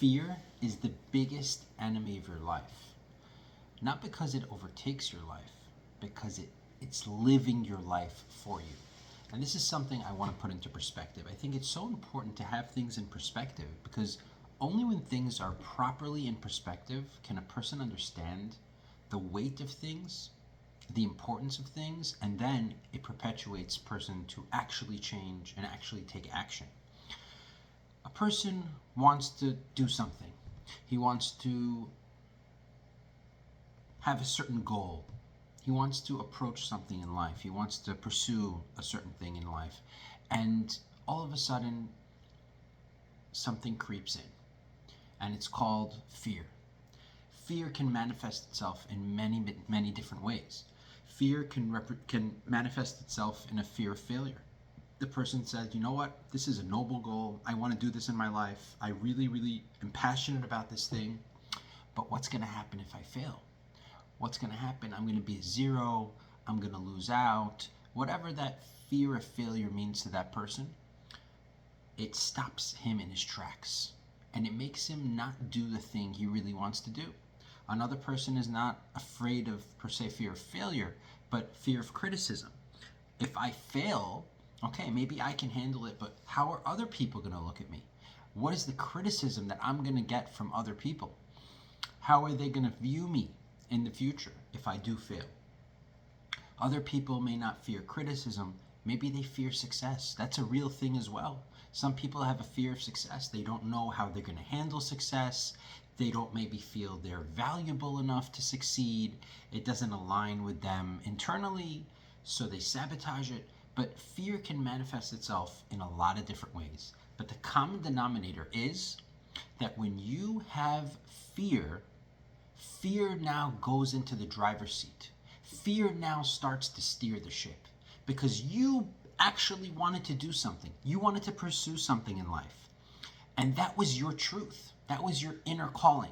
Fear is the biggest enemy of your life. Not because it overtakes your life, because it's living your life for you. And this is something I want to put into perspective. I think it's so important to have things in perspective because only when things are properly in perspective can a person understand the weight of things, the importance of things, and then it perpetuates person to actually change and actually take action. A person wants to do something. He wants to have a certain goal. He wants to approach something in life. He wants to pursue a certain thing in life. And all of a sudden, something creeps in. And it's called fear. Fear can manifest itself in many, many different ways. Fear can manifest itself in a fear of failure. The person says, you know what, this is a noble goal. I want to do this in my life. I really, really am passionate about this thing. But what's going to happen if I fail? What's going to happen? I'm going to be a zero. I'm going to lose out. Whatever that fear of failure means to that person, it stops him in his tracks. And it makes him not do the thing he really wants to do. Another person is not afraid of, per se, fear of failure, but fear of criticism. If I fail, okay, maybe I can handle it, but how are other people going to look at me? What is the criticism that I'm going to get from other people? How are they going to view me in the future if I do fail? Other people may not fear criticism. Maybe they fear success. That's a real thing as well. Some people have a fear of success. They don't know how they're going to handle success. They don't maybe feel they're valuable enough to succeed. It doesn't align with them internally, so they sabotage it. But fear can manifest itself in a lot of different ways. But the common denominator is that when you have fear, fear now goes into the driver's seat. Fear now starts to steer the ship because you actually wanted to do something. You wanted to pursue something in life. And that was your truth. That was your inner calling.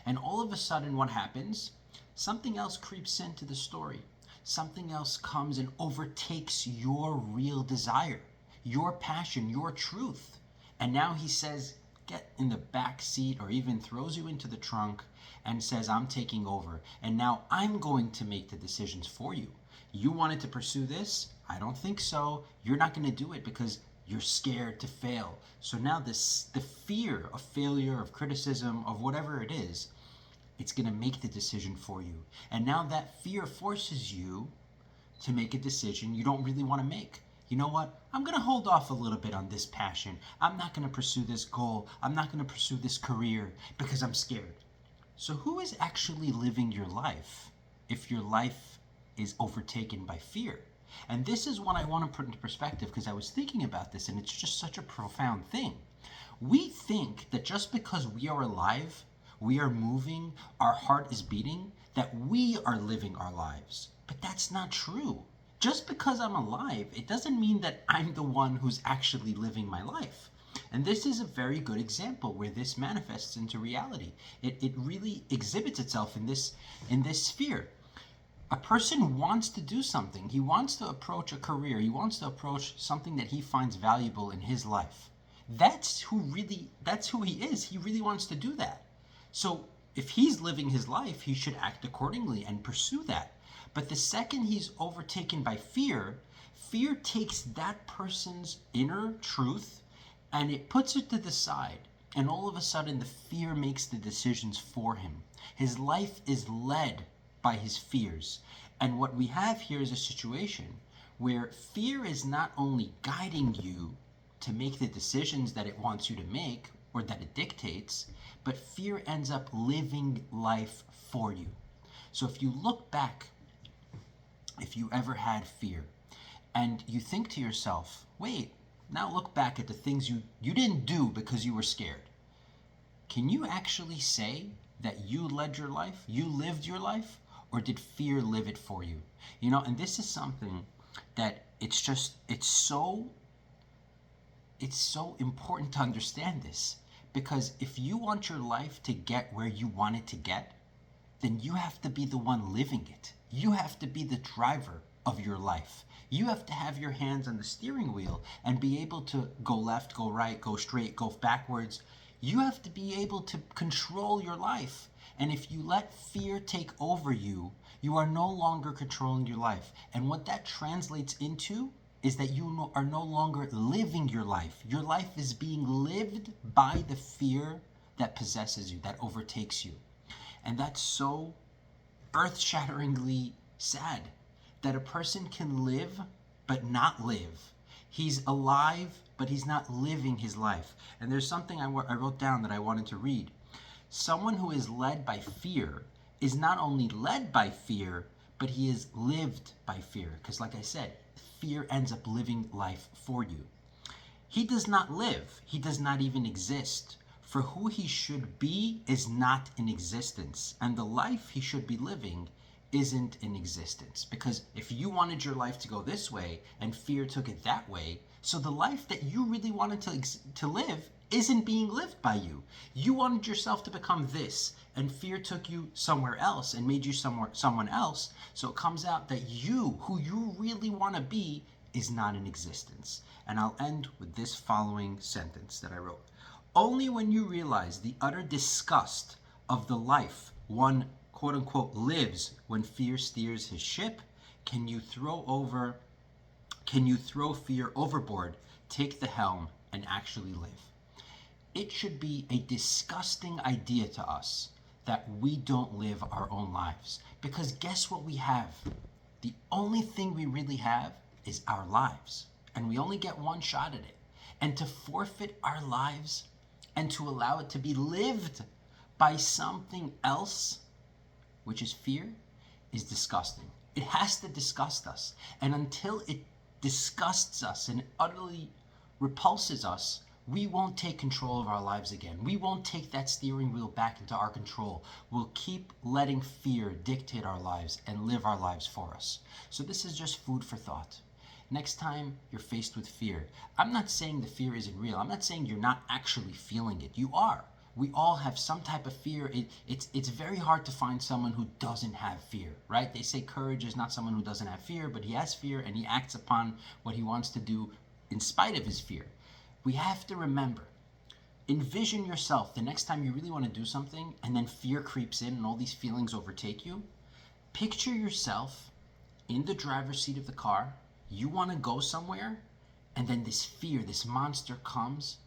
And all of a sudden, what happens? Something else creeps into the story. Something else comes and overtakes your real desire, your passion, your truth. And now he says, get in the back seat, or even throws you into the trunk and says, I'm taking over. And now I'm going to make the decisions for you. You wanted to pursue this? I don't think so. You're not going to do it because you're scared to fail. So now the fear of failure, of criticism, of whatever it is, it's going to make the decision for you. And now that fear forces you to make a decision you don't really want to make. You know what? I'm going to hold off a little bit on this passion. I'm not going to pursue this goal. I'm not going to pursue this career because I'm scared. So who is actually living your life if your life is overtaken by fear? And this is what I want to put into perspective because I was thinking about this and it's just such a profound thing. We think that just because we are alive, we are moving, our heart is beating, that we are living our lives. But that's not true. Just because I'm alive, it doesn't mean that I'm the one who's actually living my life. And this is a very good example where this manifests into reality. It really exhibits itself in this sphere. A person wants to do something. He wants to approach a career. He wants to approach something that he finds valuable in his life. That's who he is. He really wants to do that. So if he's living his life, he should act accordingly and pursue that. But the second he's overtaken by fear, fear takes that person's inner truth and it puts it to the side. And all of a sudden, the fear makes the decisions for him. His life is led by his fears. And what we have here is a situation where fear is not only guiding you to make the decisions that it wants you to make or that it dictates, but fear ends up living life for you. So if you look back, if you ever had fear, and you think to yourself, wait, now look back at the things you didn't do because you were scared. Can you actually say that you led your life, you lived your life, or did fear live it for you? You know, and this is something that it's so important to understand this. Because if you want your life to get where you want it to get, then you have to be the one living it. You have to be the driver of your life. You have to have your hands on the steering wheel and be able to go left, go right, go straight, go backwards. You have to be able to control your life. And if you let fear take over you, you are no longer controlling your life. And what that translates into is that you are no longer living your life. Your life is being lived by the fear that possesses you, that overtakes you. And that's so earth-shatteringly sad that a person can live but not live. He's alive, but he's not living his life. And there's something I wrote down that I wanted to read. Someone who is led by fear is not only led by fear, but he is lived by fear. Because like I said, fear ends up living life for you. He does not live. He does not even exist. For who he should be is not in existence. And the life he should be living isn't in existence. Because if you wanted your life to go this way and fear took it that way, so the life that you really wanted to live isn't being lived by you. You wanted yourself to become this, and fear took you somewhere else and made you someone else. So it comes out that you, who you really want to be, is not in existence. And I'll end with this following sentence that I wrote. Only when you realize the utter disgust of the life one quote unquote lives when fear steers his ship, can you throw fear overboard, take the helm, and actually live. It should be a disgusting idea to us that we don't live our own lives. Because guess what we have? The only thing we really have is our lives. And we only get one shot at it. And to forfeit our lives and to allow it to be lived by something else, which is fear, is disgusting. It has to disgust us. And until it disgusts us and utterly repulses us, we won't take control of our lives again. We won't take that steering wheel back into our control. We'll keep letting fear dictate our lives and live our lives for us. So this is just food for thought. Next time you're faced with fear, I'm not saying the fear isn't real. I'm not saying you're not actually feeling it. You are. We all have some type of fear. It's very hard to find someone who doesn't have fear, right? They say courage is not someone who doesn't have fear, but he has fear and he acts upon what he wants to do in spite of his fear. We have to remember, envision yourself the next time you really want to do something and then fear creeps in and all these feelings overtake you. Picture yourself in the driver's seat of the car. You want to go somewhere, and then this fear, this monster comes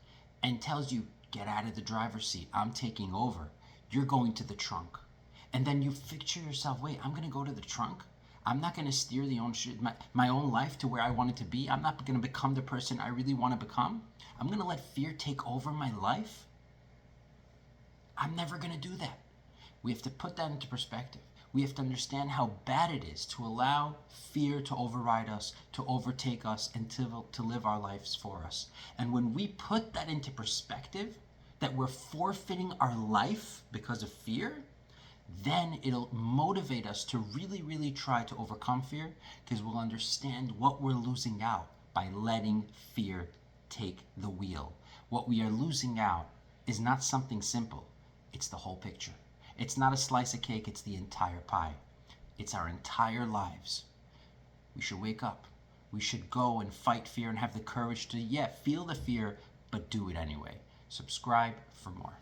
and tells you, get out of the driver's seat. I'm taking over. You're going to the trunk. And then you picture yourself, wait, I'm going to go to the trunk? I'm not going to steer my own life to where I want it to be. I'm not going to become the person I really want to become. I'm going to let fear take over my life. I'm never going to do that. We have to put that into perspective. We have to understand how bad it is to allow fear to override us, to overtake us, and to live our lives for us. And when we put that into perspective, that we're forfeiting our life because of fear, then it'll motivate us to really, really try to overcome fear, because we'll understand what we're losing out by letting fear take the wheel. What we are losing out is not something simple. It's the whole picture. It's not a slice of cake, it's the entire pie. It's our entire lives. We should wake up. We should go and fight fear and have the courage to, feel the fear, but do it anyway. Subscribe for more.